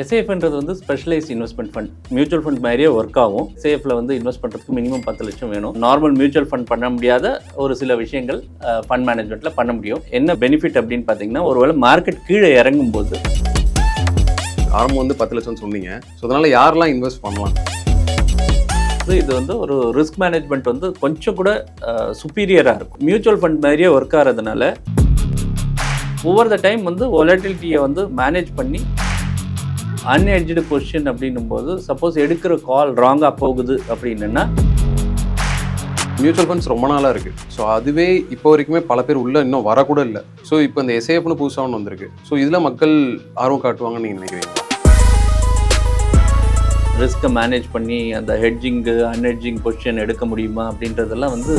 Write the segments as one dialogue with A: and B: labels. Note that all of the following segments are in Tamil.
A: எஸ்ஐஎஃப்ன்றது வந்து specialised investment fund. Mutual fund மாதிரியே ஒர்க் ஆகும். எஸ்ஐஎஃப்ல வந்து இன்வெஸ்ட் பண்ணுறதுக்கு மினிமம் 10 லட்சம் வேணும். நார்மல் மியூச்சுவல் ஃபண்ட் பண்ண முடியாத ஒரு சில விஷயங்கள் ஃபண்ட் மேனேஜ்மெண்ட்டில் பண்ண முடியும். என்ன பெனிஃபிட் அப்படின்னு பார்த்தீங்கன்னா, ஒருவேளை மார்க்கெட் கீழே இறங்கும் போது
B: ஆரம்பம் வந்து 10 லட்சம் சொன்னீங்க. ஸோ அதனால் யாரெல்லாம் இன்வெஸ்ட் பண்ணலாம்?
A: இது வந்து ஒரு ரிஸ்க் மேனேஜ்மெண்ட் வந்து கொஞ்சம் கூட சுப்பீரியராக இருக்கும். மியூச்சுவல் ஃபண்ட் மாதிரியே ஒர்க் ஆகிறதுனால ஓவர் த டைம் வந்து வாலட்டிலிட்டியை வந்து மேனேஜ் பண்ணி அன்ஹெட்ஜ்டு பொசிஷன் அப்படின்னும் போது சப்போஸ் எடுக்கிற கால் ராங்காக போகுது அப்படின்னா
B: மியூச்சுவல் ஃபண்ட்ஸ் ரொம்ப நாளாக இருக்குது. ஸோ அதுவே இப்போ வரைக்குமே பல பேர் உள்ளே இன்னும் வரக்கூட இல்லை. ஸோ இப்போ இந்த எஸ்ஐஎஃப்னு புதுசாக ஒன்று வந்திருக்கு. ஸோ இதில் மக்கள் ஆர்வம் காட்டுவாங்கன்னு நீங்கள் நினைக்கிறீங்க?
A: ரிஸ்க்கை மேனேஜ் பண்ணி அந்த ஹெட்ஜிங்கு அன்ஹெட்ஜிங் பொசிஷன் எடுக்க முடியுமா அப்படின்றதெல்லாம் வந்து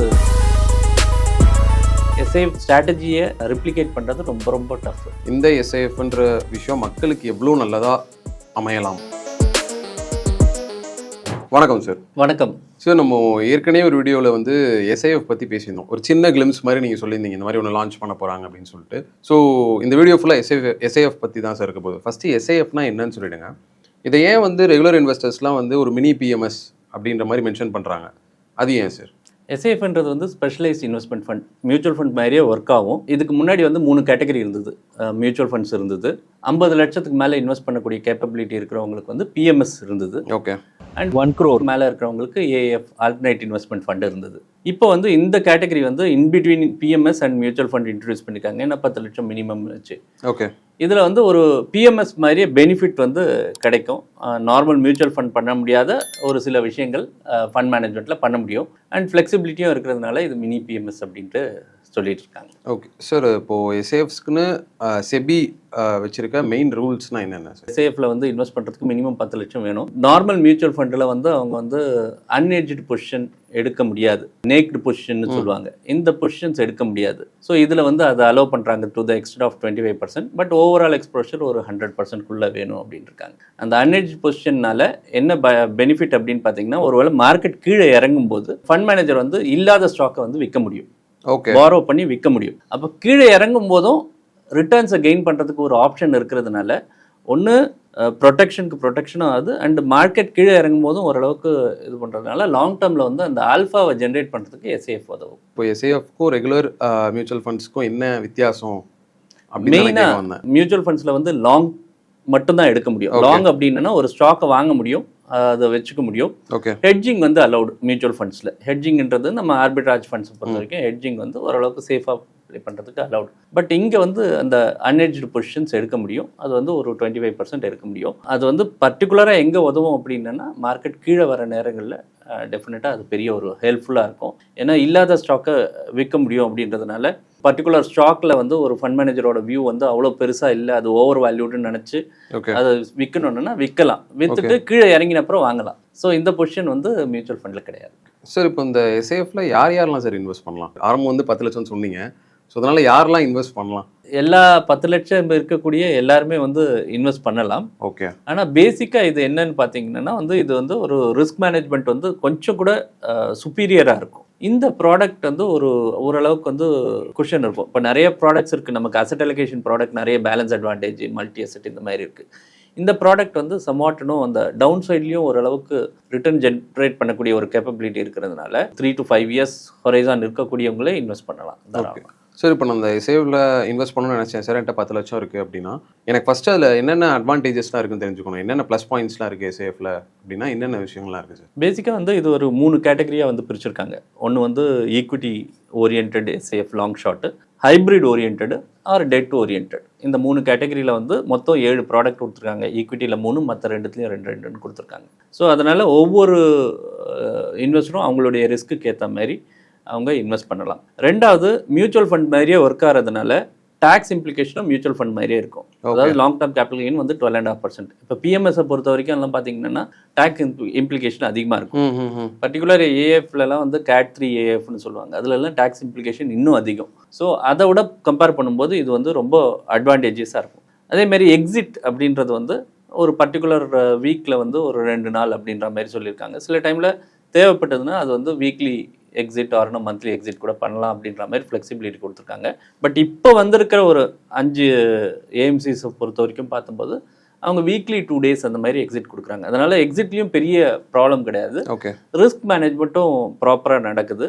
A: எஸ்ஐஎஃப் ஸ்ட்ராட்டஜியை ரிப்ளிகேட் பண்ணுறது ரொம்ப ரொம்ப டஃப்.
B: இந்த எஸ்ஐஎஃப்ன்ற விஷயம் மக்களுக்கு எவ்வளோ நல்லதாக அமையலாம்? வணக்கம் சார்.
A: வணக்கம்
B: சார். நம்ம ஏற்கனவே ஒரு வீடியோவில் வந்து எஸ்ஐஎஃப் பற்றி பேசியிருந்தோம். ஒரு சின்ன கிளிம்ஸ் மாதிரி நீங்கள் சொல்லியிருந்தீங்க, இந்த மாதிரி ஒன்று லான்ச் பண்ண போகிறாங்க அப்படின்னு சொல்லிட்டு. ஸோ இந்த வீடியோ ஃபுல்லாக எஸ்ஐஎஃப் பற்றி தான் சார் இருக்க போகுது. ஃபஸ்ட்டு எஸ்ஐஎஃப்னா என்னன்னு சொல்லிடுங்க. இதை ஏன் வந்து ரெகுலர் இன்வெஸ்டர்ஸ்லாம் வந்து ஒரு மினி பிஎம்எஸ் அப்படின்ற மாதிரி மென்ஷன் பண்ணுறாங்க? அது ஏன் சார்?
A: எஸ்ஐஎஃப்ன்றது வந்து specialised investment fund. Mutual fund மாதிரியே ஒர்க் ஆகும். இதுக்கு முன்னாடி வந்து 3 கேட்டகரி இருந்தது. மியூச்சுவல் ஃபண்ட்ஸ் இருந்தது. 50 லட்சத்துக்கு மேலே இன்வெஸ்ட் பண்ணக்கூடிய கேப்பபிலிட்டி இருக்கிறவங்களுக்கு வந்து பிஎம்எஸ் இருந்தது.
B: ஓகே.
A: அண்ட் 1 crore மேலே இருக்கிறவங்களுக்கு ஏஎஃப் ஆல்டர்னேட் இன்வெஸ்ட்மெண்ட் ஃபண்ட் இருந்தது. இப்போ வந்து இந்த கேட்டகரி வந்து in between BMS and mutual fund introduce பண்ணியிருக்காங்க. ஏன்னா 10 லட்சம் மினிமம் வச்சு.
B: ஓகே.
A: இதில் வந்து ஒரு பிஎம்எஸ் மாதிரியே பெனிஃபிட் வந்து கிடைக்கும். நார்மல் மியூச்சுவல் ஃபண்ட் பண்ண முடியாத ஒரு சில விஷயங்கள் ஃபண்ட் மேனேஜ்மெண்ட்டில் பண்ண முடியும். அண்ட் ஃப்ளெக்சிபிலிட்டியும் இருக்கிறதுனால இது மினி பிஎம்எஸ் அப்படின்ட்டு சொல்லிட்டு இருக்காங்க.
B: Okay sir. இப்போது எஸ்ஐஎஃப்ஸ்க்குன்னு செபி வச்சிருக்க மெயின் ரூல்ஸ்னால் என்னென்ன சார்?
A: எஸ்ஐஎஃப்ல வந்து இன்வெஸ்ட் பண்ணுறதுக்கு மினிமம் 10 லட்சம் வேணும். நார்மல் மியூச்சுவல் ஃபண்டில் வந்து அவங்க வந்து அன்ஹெட்ஜ்டு பொசிஷன் எடுக்க முடியாது. நேக்டு பொசிஷன் சொல்லுவாங்க. இந்த பொசிஷன்ஸ் எடுக்க முடியாது. ஸோ இதில் வந்து அதை அலோவ் பண்ணுறாங்க to the extent of 25%. But overall exposure ஒரு 100%குள்ளே வேணும் அப்படின்னு இருக்காங்க. அந்த அன்ஹெட்ஜ் பொசிஷன்னால என்ன பெனிஃபிட் அப்படின்னு பார்த்தீங்கன்னா, ஒருவேளை மார்க்கெட் கீழே இறங்கும் போது ஃபண்ட் மேனேஜர் வந்து இல்லாத ஸ்டாக்கை வந்து விற்க முடியும்.
B: ஓகே.
A: பாரோ பண்ணி விற்க முடியும். அப்போ கீழே இறங்கும் போதும் ரிட்டர்ன்ஸை கெயின் பண்ணுறதுக்கு ஒரு ஆப்ஷன் இருக்கிறதுனால ஒன்று ப்ரொடெக்ஷனும் ஆகுது. அண்ட் மார்க்கெட் கீழே இறங்கும் போதும் ஓரளவுக்கு இது பண்ணுறதுனால லாங் டேர்மில் வந்து அந்த ஆல்ஃபாவை ஜென்ரேட் பண்ணுறதுக்கு எஸ்ஐஎஃப் உதவும்.
B: இப்போ எஸ்ஐஎஃப்க்கும் ரெகுலர் மியூச்சுவல் ஃபண்ட்ஸ்க்கும் என்ன வித்தியாசம்?
A: மெயினாக மியூச்சுவல் ஃபண்ட்ஸில் வந்து லாங் மட்டும்தான் எடுக்க முடியும். லாங் அப்படின்னா ஒரு ஸ்டாக்கை வாங்க முடியும், அதை வச்சுக்க முடியும்.
B: ஓகே.
A: ஹெட்ஜிங் வந்து அலௌடு மியூச்சுவல் ஃபண்ட்ஸில். ஹெட்ஜிங்ன்றது நம்ம ஆர்பிட்ராஜ் ஃபண்ட்ஸ் பொறுத்த வரைக்கும் ஹெட்ஜிங் வந்து ஓரளவுக்கு சேஃபாக ப்ளே பண்ணுறதுக்கு அலௌடு. பட் இங்கே வந்து அந்த அன்ஹெட்ஜ்டு பொசிஷன்ஸ் எடுக்க முடியும். அது வந்து ஒரு 25% எடுக்க முடியும். அது வந்து பர்டிகுலராக எங்கே உதவும் அப்படின்னா, மார்க்கெட் கீழே வர நேரங்களில் டெஃபினட்டாக அது பெரிய ஒரு ஹெல்ப்ஃபுல்லாக இருக்கும். ஏன்னா இல்லாத ஸ்டாக்கை விற்க முடியும் அப்படின்றதுனால பர்டிகுலர் ஸ்டாக்ல வந்து ஒரு ஃபண்ட் மேனேஜரோட வியூ வந்து அவ்வளோ பெருசாக இல்லை, அது ஓவர் வேல்யூடுன்னு நினச்சி அதை விற்கணும்னா விற்கலாம். விற்றுட்டு கீழே இறங்கின அப்புறம் வாங்கலாம். ஸோ இந்த பொசிஷன் வந்து மியூச்சுவல் ஃபண்டில் கிடையாது.
B: சார், இப்போ இந்த எஸ்ஐஎஃப்ல யாரெல்லாம் சார் இன்வெஸ்ட் பண்ணலாம்? ஆரம்பம் வந்து 10 லட்சம் சொன்னீங்க. ஸோ அதனால் யாரெல்லாம் இன்வெஸ்ட் பண்ணலாம்?
A: எல்லா 10 லட்சம் இருக்கக்கூடிய எல்லாருமே வந்து இன்வெஸ்ட் பண்ணலாம்.
B: ஓகே.
A: ஆனால் பேசிக்காக இது என்னன்னு பார்த்தீங்கன்னா வந்து இது வந்து ஒரு ரிஸ்க் மேனேஜ்மெண்ட் வந்து கொஞ்சம் கூட சுப்பீரியராக இருக்கும். இந்த ப்ராடக்ட் வந்து ஓரளவுக்கு வந்து குஷன் இருக்கும். இப்போ நிறைய ப்ராடக்ட்ஸ் இருக்குது நமக்கு. அசெட் அலோகேஷன் ப்ராடக்ட் நிறைய பேலன்ஸ் அட்வான்டேஜ், மல்டி அசெட் இந்த மாதிரி இருக்குது. இந்த ப்ராடக்ட் வந்து சம்வாட்டனும் அந்த டவுன் சைட்லேயும் ஓரளவுக்கு ரிட்டர்ன் ஜென்ரேட் பண்ணக்கூடிய ஒரு கேப்பபிலிட்டி இருக்கிறதுனால 3 to 5 years ஹொரைசான் இருக்கக்கூடியவங்களே இன்வெஸ்ட் பண்ணலாம்.
B: சார், இப்போ நான் அந்த எஸ்ஐஎஃப்ல இன்வெஸ்ட் பண்ணணும்னு நினச்சேன் சார். என்கிட்ட 10 லட்சம் இருக்குது அப்படின்னா எனக்கு ஃபஸ்ட்டு அதில் என்னென்ன அட்வான்டேஜஸ்லாம் இருக்குன்னு தெரிஞ்சுக்கணும். என்னென்ன ப்ளஸ் பாயிண்ட்ஸ்லாம் இருக்குது எஸ்ஐஎஃப்ல அப்படின்னா என்னென்ன விஷயங்கள்லாம் இருக்குது சார்?
A: பேசிக்காக வந்து இது ஒரு 3 கேட்டகரியாக வந்து பிரிச்சிருக்காங்க. ஒன்று வந்து equity orient SIF long short, hybrid orient or debt orient. இந்த 3 கேட்டகரியில் வந்து மொத்தம் 7 ப்ராடக்ட் கொடுத்துருக்காங்க. ஈக்விட்டியில் 3, மற்ற 2த்துலையும் 2 கொடுத்துருக்காங்க. ஸோ அதனால் ஒவ்வொரு இன்வெஸ்டரும் அவங்களுடைய ரிஸ்க்கு ஏற்ற மாதிரி அவங்க இன்வெஸ்ட் பண்ணலாம். ரெண்டாவது, மியூச்சுவல் ஃபண்ட் மாதிரியே ஒர்க் ஆகிறதுனால டாக்ஸ் இம்ப்ளிகேஷனும் மியூச்சுவல் ஃபண்ட் மாதிரியே இருக்கும். அதாவது லாங் டேர்ம் கேபிட்டல் கெயின் வந்து 12.5%. இப்போ பிஎம்எஸை பொறுத்த வரைக்கும் எல்லாம் பார்த்தீங்கன்னா டாக்ஸ் இம்ப்ளிகேஷன் அதிகமாக இருக்கும். பர்டிகுலர் ஏஎஃப்லாம் வந்து CAT 3 ஏஎஃப்னு சொல்லுவாங்க. அதுலலாம் டாக்ஸ் இம்ப்ளிகேஷன் இன்னும் அதிகம். ஸோ அதை விட கம்பேர் பண்ணும்போது இது வந்து ரொம்ப அட்வான்டேஜஸாக இருக்கும். அதேமாதிரி எக்ஸிட் அப்படின்றது வந்து ஒரு பர்டிகுலர் வீக்கில் வந்து ஒரு 2 நாள் அப்படின்ற மாதிரி சொல்லியிருக்காங்க. சில டைமில் தேவைப்பட்டதுன்னா அது வந்து வீக்லி எக்ஸிட் ஆர்னா மந்த்லி எக்ஸிட் கூட பண்ணலாம் அப்படின்ற மாதிரி ஃப்ளெக்சிபிலிட்டி கொடுத்துருக்காங்க. பட் இப்போ வந்திருக்கிற ஒரு 5 ஏஎம்சிஸை பொறுத்த வரைக்கும் பார்க்கும்போது அவங்க வீக்லி 2 days அந்த மாதிரி எக்ஸிட் கொடுக்குறாங்க. அதனால எக்ஸிட்லேயும் பெரிய ப்ராப்ளம் கிடையாது.
B: ஓகே.
A: ரிஸ்க் மேனேஜ்மெண்ட்டும் ப்ராப்பராக நடக்குது.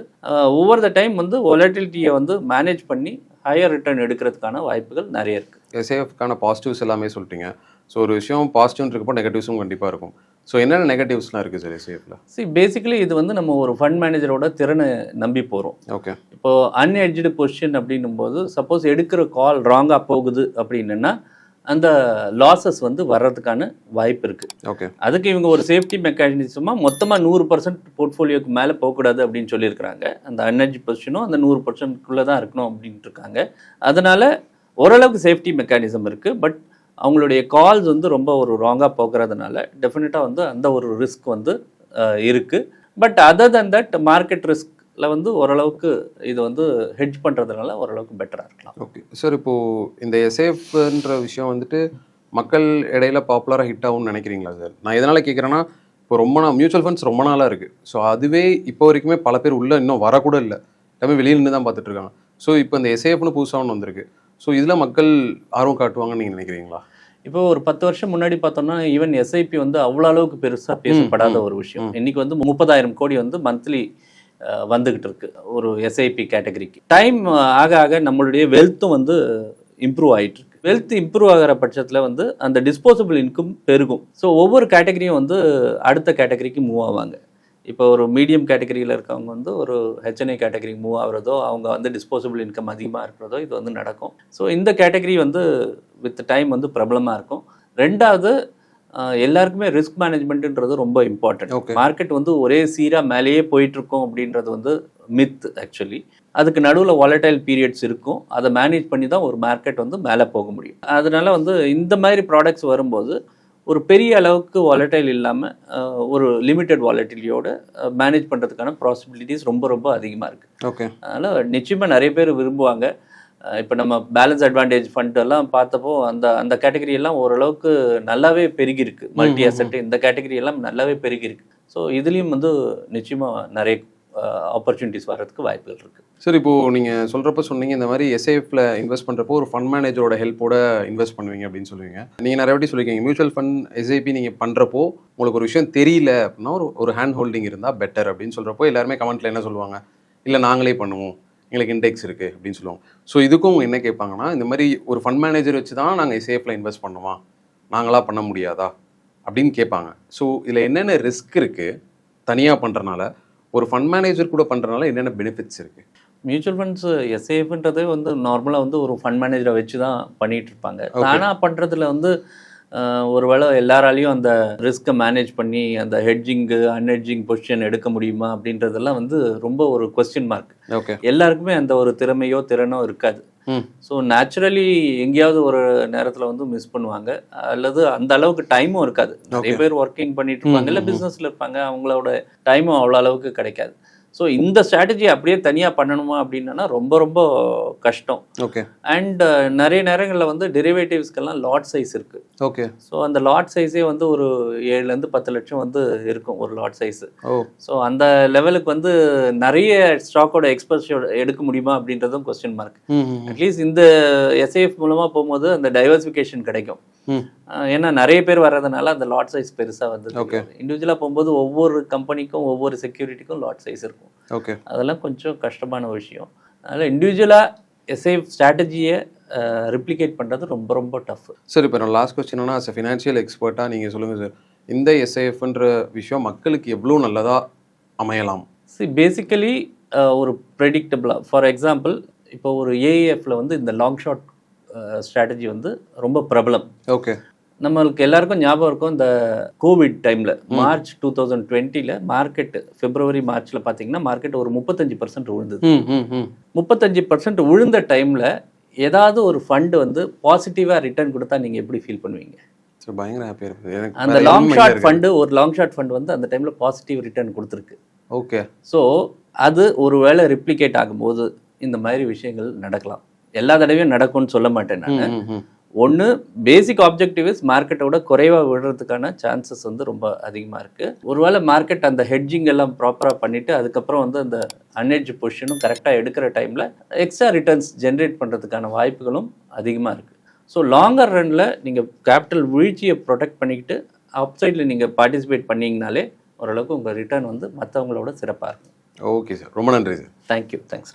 A: ஓவர் த டைம் வந்து வாலட்டிலிட்டியை வந்து மேனேஜ் பண்ணி ஹையர் ரிட்டர்ன் எடுக்கிறதுக்கான வாய்ப்புகள் நிறைய இருக்குது.
B: எஸ்ஐஎஃப்கான பாசிட்டிவ்ஸ் எல்லாமே சொல்லிட்டீங்க. ஸோ ஒரு விஷயம் பாசிட்டிவ்னு இருக்கப்போ நெகட்டிவ்ஸும் கண்டிப்பாக இருக்கும். ஸோ என்னென்ன நெகட்டிவ்ஸ்லாம் இருக்குது சார் எஸ்ஐஎஃப்ல?
A: பேசிக்கலி இது வந்து நம்ம ஒரு ஃபண்ட் மேனேஜரோட திறனை நம்பி போகிறோம்.
B: ஓகே.
A: இப்போது அன்எட்ஜ்டு பொசிஷன் அப்படின்னும் போது சப்போஸ் எடுக்கிற கால் ராங்காக போகுது அப்படின்னா அந்த லாஸஸ் வந்து வர்றதுக்கான வாய்ப்பு இருக்குது.
B: ஓகே. அதுக்கு
A: இவங்க ஒரு சேஃப்டி மெக்கானிசமாக மொத்தமாக 100% போர்ட்ஃபோலியோக்கு மேலே போகக்கூடாது அப்படின்னு சொல்லியிருக்கிறாங்க. அந்த அன்எட்ஜ் பொசிஷனும் அந்த 100%க்குள்ளே தான் இருக்கணும் அப்படின்ட்டு இருக்காங்க. அதனால் ஓரளவுக்கு சேஃப்டி மெக்கானிசம் இருக்குது. பட் அவங்களுடைய கால்ஸ் வந்து ரொம்ப ஒரு ராங்காக போகிறதுனால டெஃபினட்டாக வந்து அந்த ஒரு ரிஸ்க் வந்து இருக்குது. But other than that market ரிஸ்கில் வந்து ஓரளவுக்கு இது வந்து ஹெட்ஜ் பண்ணுறதுனால ஓரளவுக்கு பெட்டராக இருக்கலாம்.
B: Okay sir. இப்போது இந்த எஸ்ஐஎஃப்ன்ற விஷயம் வந்துட்டு மக்கள் இடையில பாப்புலராக ஹிட் ஆகும்னு நினைக்கிறீங்களா சார்? நான் எதனால் கேட்குறேன்னா, இப்போ ரொம்ப மியூச்சுவல் ஃபண்ட்ஸ் ரொம்ப நாளாக இருக்குது. ஸோ அதுவே இப்போ வரைக்குமே பல பேர் உள்ளே இன்னும் வரக்கூட இல்லை, எல்லாமே வெளியில் நின்று தான் பார்த்துட்டு இருக்காங்க. ஸோ இப்போ இந்த எஸ்ஐஎஃப்னு புதுசாக ஒன்று வந்திருக்கு. ஸோ இதில் மக்கள் ஆர்வம் காட்டுவாங்கன்னு நீங்கள் நினைக்கிறீங்களா?
A: இப்போ ஒரு 10 வருஷம் முன்னாடி பார்த்தோம்னா ஈவன் எஸ்ஐபி வந்து அவ்வளோ அளவுக்கு பெருசாக பேசப்படாத ஒரு விஷயம். இன்னைக்கு வந்து 30,000 கோடி வந்து மந்த்லி வந்துகிட்டு இருக்கு ஒரு எஸ்ஐபி கேட்டகரிக்கு. டைம் ஆக ஆக நம்மளுடைய வெல்த்தும் வந்து இம்ப்ரூவ் ஆகிட்டு இருக்கு. வெல்த் இம்ப்ரூவ் ஆகிற பட்சத்தில் வந்து அந்த டிஸ்போசபிள் இன்கம் பெருகும். ஸோ ஒவ்வொரு கேட்டகரியும் வந்து அடுத்த கேட்டகரிக்கு மூவ் ஆவாங்க. இப்போ ஒரு மீடியம் கேட்டகரியில் இருக்கவங்க வந்து ஒரு ஹெச்என்ஐ கேட்டகரிக்கு மூவ் ஆகிறதோ, அவங்க வந்து டிஸ்போசபிள் இன்கம் அதிகமாக இருக்கிறதோ இது வந்து நடக்கும். ஸோ இந்த கேட்டகரி வந்து வித் டைம் வந்து பிரபலமாக இருக்கும். ரெண்டாவது எல்லாருக்குமே ரிஸ்க் மேனேஜ்மெண்ட்டுன்றது ரொம்ப இம்பார்ட்டன்ட். மார்க்கெட் வந்து ஒரே சீராக மேலேயே போயிட்டுருக்கோம் அப்படின்றது வந்து மித் ஆக்சுவலி. அதுக்கு நடுவில் வாலடைல் பீரியட்ஸ் இருக்கும். அதை மேனேஜ் பண்ணி தான் ஒரு மார்க்கெட் வந்து மேலே போக முடியும். அதனால வந்து இந்த மாதிரி ப்ராடக்ட்ஸ் வரும்போது ஒரு பெரிய அளவுக்கு வாலடைல் இல்லாமல் ஒரு லிமிட்டட் வாலட்டிலியோட மேனேஜ் பண்ணுறதுக்கான பாசிபிலிட்டிஸ் ரொம்ப ரொம்ப அதிகமாக இருக்குது.
B: ஓகே.
A: அதனால் நிச்சயமாக நிறைய பேர் விரும்புவாங்க. இப்போ நம்ம பேலன்ஸ் அட்வான்டேஜ் ஃபண்ட் எல்லாம் பார்த்தப்போ அந்த கேட்டகரி எல்லாம் ஓரளவுக்கு நல்லாவே பெருகிருக்கு. மல்டி அசெட் இந்த கேட்டகரி எல்லாம் நல்லாவே பெருகிருக்கு. ஸோ இதுலேயும் வந்து நிச்சயமாக நிறைய ஆப்பர்ச்சுனிட்டிஸ் வர்றதுக்கு வாய்ப்புகள் இருக்குது.
B: சார், இப்போது நீங்கள் சொல்கிறப்ப சொன்னீங்க இந்த மாதிரி எஸ்ஐஎஃப்ல இன்வெஸ்ட் பண்ணுறப்போ ஒரு ஃபண்ட் மேனேஜரோட ஹெல்ப்போட இன்வெஸ்ட் பண்ணுவீங்க அப்படின்னு சொல்லுவீங்க. நீங்கள் நிறைய வாட்டி சொல்லியிருக்கீங்க மியூச்சுவல் ஃபண்ட் எஸ்ஐபி நீங்கள் பண்ணுறப்போ உங்களுக்கு ஒரு விஷயம் தெரியல அப்படின்னா ஒரு ஹேண்ட் ஹோல்டிங் இருந்தால் பெட்டர் அப்படின்னு சொல்கிறப்போ எல்லாருமே கமெண்ட்டில் என்ன சொல்லுவாங்க, இல்லை நாங்களே பண்ணுவோம், எங்களுக்கு இண்டெக்ஸ் இருக்குது அப்படின்னு சொல்லுவாங்க. ஸோ இதுக்கும் என்ன கேட்பாங்கன்னா, இந்த மாதிரி ஒரு ஃபண்ட் மேனேஜர் வச்சு தான் நாங்கள் எஸ்ஐஎஃப்ல இன்வெஸ்ட் பண்ணுமா, நாங்களாக பண்ண முடியாதா அப்படின்னு கேட்பாங்க. ஸோ இதில் என்னென்ன ரிஸ்க் இருக்குது தனியாக பண்ணுறனால, ஒரு ஃபண்ட் மேனேஜர் கூட பண்ணுறனால என்னென்ன பெனிஃபிட்ஸ் இருக்குது?
A: மியூச்சுவல் ஃபண்ட்ஸ் எஸ்ஐஎஃப்ன்றதே வந்து நார்மலாக வந்து ஒரு ஃபண்ட் மேனேஜரை வச்சு தான் பண்ணிகிட்டு இருப்பாங்க. தானாக பண்ணுறதுல வந்து ஒரு வேளை எல்லாராலையும் அந்த ரிஸ்க்கை மேனேஜ் பண்ணி அந்த ஹெட்ஜிங்கு அன்ஹெட்ஜிங் பொசிஷன் எடுக்க முடியுமா அப்படின்றதெல்லாம் வந்து ரொம்ப ஒரு கொஸ்டின் மார்க்.
B: ஓகே.
A: எல்லாருக்குமே அந்த ஒரு திறனோ இருக்காது. ஸோ நேச்சுரலி எங்கேயாவது ஒரு நேரத்தில் வந்து மிஸ் பண்ணுவாங்க, அல்லது அந்த அளவுக்கு டைமும் இருக்காது. நிறைய பேர் ஒர்க்கிங் பண்ணிட்டு இருப்பாங்க, இல்லை பிஸ்னஸில் இருப்பாங்க, அவங்களோட டைமும் அவ்வளோ அளவுக்கு கிடைக்காது. ஸோ இந்த ஸ்ட்ராட்டஜி அப்படியே தனியாக பண்ணணுமா அப்படின்னா ரொம்ப ரொம்ப கஷ்டம்.
B: ஓகே.
A: அண்ட் நிறைய நேரங்களில் வந்து டெரிவேட்டிவ்ஸ்க்கெல்லாம் லாட் சைஸ் இருக்குது.
B: ஓகே.
A: ஸோ அந்த லாட் சைஸே வந்து ஒரு 7 10 லட்சம் வந்து இருக்கும் ஒரு லாட் சைஸு. ஸோ அந்த லெவலுக்கு வந்து நிறைய ஸ்டாக்கோட எக்ஸ்போஷர் எடுக்க முடியுமா அப்படின்றதும் கொஸ்டின் மார்க். அட்லீஸ்ட் இந்த எஸ்ஐஎஃப் மூலமாக போகும்போது அந்த டைவர்சிஃபிகேஷன் கிடைக்கும். ஏன்னா நிறைய பேர் வர்றதுனால அந்த லாட் சைஸ் பெருசாக வந்து இண்டிவிஜுவலாக போகும்போது ஒவ்வொரு கம்பெனிக்கும் ஒவ்வொரு செக்யூரிட்டிக்கும் லாட் சைஸ் இருக்கும்.
B: ஓகே. அதெல்லாம்
A: கொஞ்சம் கஷ்டமான விஷயம். அதனால் இண்டிவிஜுவலாக எஸ்ஐஎஃப் ஸ்ட்ராட்டஜியை ரிப்ளிகேட் பண்ணுறது ரொம்ப ரொம்ப டஃப்.
B: சார், இப்போ நான் லாஸ்ட் கொஸ்டின் என்னன்னா, அஸ் ஃபினான்ஷியல் எக்ஸ்பர்ட்டாக நீங்கள் சொல்லுங்கள் சார், இந்த எஸ்ஐஎஃப்ன்ற விஷயம் மக்களுக்கு எவ்வளோ நல்லதாக அமையலாம்?
A: பேசிக்கலி ஒரு ப்ரெடிக்டபிளாக, ஃபார் எக்ஸாம்பிள் இப்போ ஒரு ஏஏஎஃப்ல வந்து இந்த லாங் ஷார்ட் ஸ்ட்ராட்டஜி வந்து ரொம்ப பிரபலம்.
B: ஓகே.
A: நம்மளுக்கு எல்லாருக்கும் ஞாபகம் இருக்கும், இந்த கோவிட் டைமில் மார்ச் 2020 மார்க்கெட் பிப்ரவரி மார்ச்சில் பார்த்தீங்கன்னா மார்க்கெட் ஒரு 35% விழுந்தது. 35% விழுந்த டைமில் ஏதாவது ஒரு ஃபண்டு வந்து பாசிட்டிவாக ரிட்டர்ன் கொடுத்தா நீங்கள் எப்படி ஃபீல் பண்ணுவீங்க?
B: பயங்கர ஹாப்பியாக இருக்குது.
A: அந்த லாங் ஷார்ட் ஃபண்டு வந்து அந்த டைமில் பாசிட்டிவ் ரிட்டர்ன் கொடுத்துருக்கு.
B: ஓகே.
A: ஸோ அது ஒரு வேளை ரிப்ளிகேட் ஆகும்போது இந்த மாதிரி விஷயங்கள் நடக்கலாம். எல்லா தடவையும் நடக்கும்னு சொல்ல மாட்டேன் நான். ஒன்று, பேசிக் ஆப்ஜெக்டிவ் இஸ் மார்க்கெட்டோட குறைவாக விடுறதுக்கான சான்சஸ் வந்து ரொம்ப அதிகமாக இருக்குது. ஒருவேளை மார்க்கெட் அந்த ஹெட்ஜிங் எல்லாம் ப்ராப்பராக பண்ணிவிட்டு அதுக்கப்புறம் வந்து அந்த அன்ஹெட்ஜ் பொசிஷனும் கரெக்டாக எடுக்கிற டைமில் எக்ஸ்ட்ரா ரிட்டர்ன்ஸ் ஜென்ரேட் பண்ணுறதுக்கான வாய்ப்புகளும் அதிகமாக இருக்குது. ஸோ லாங்கர் ரனில் நீங்கள் கேபிட்டல் வீழ்ச்சியை ப்ரொடெக்ட் பண்ணிக்கிட்டு அப்சைடில் நீங்கள் பார்ட்டிசிபேட் பண்ணிங்கனாலே ஓரளவுக்கு உங்கள் ரிட்டர்ன் வந்து மற்றவங்களோட சிறப்பாக இருக்கும்.
B: ஓகே சார், ரொம்ப நன்றி சார்.
A: Thank you, thanks.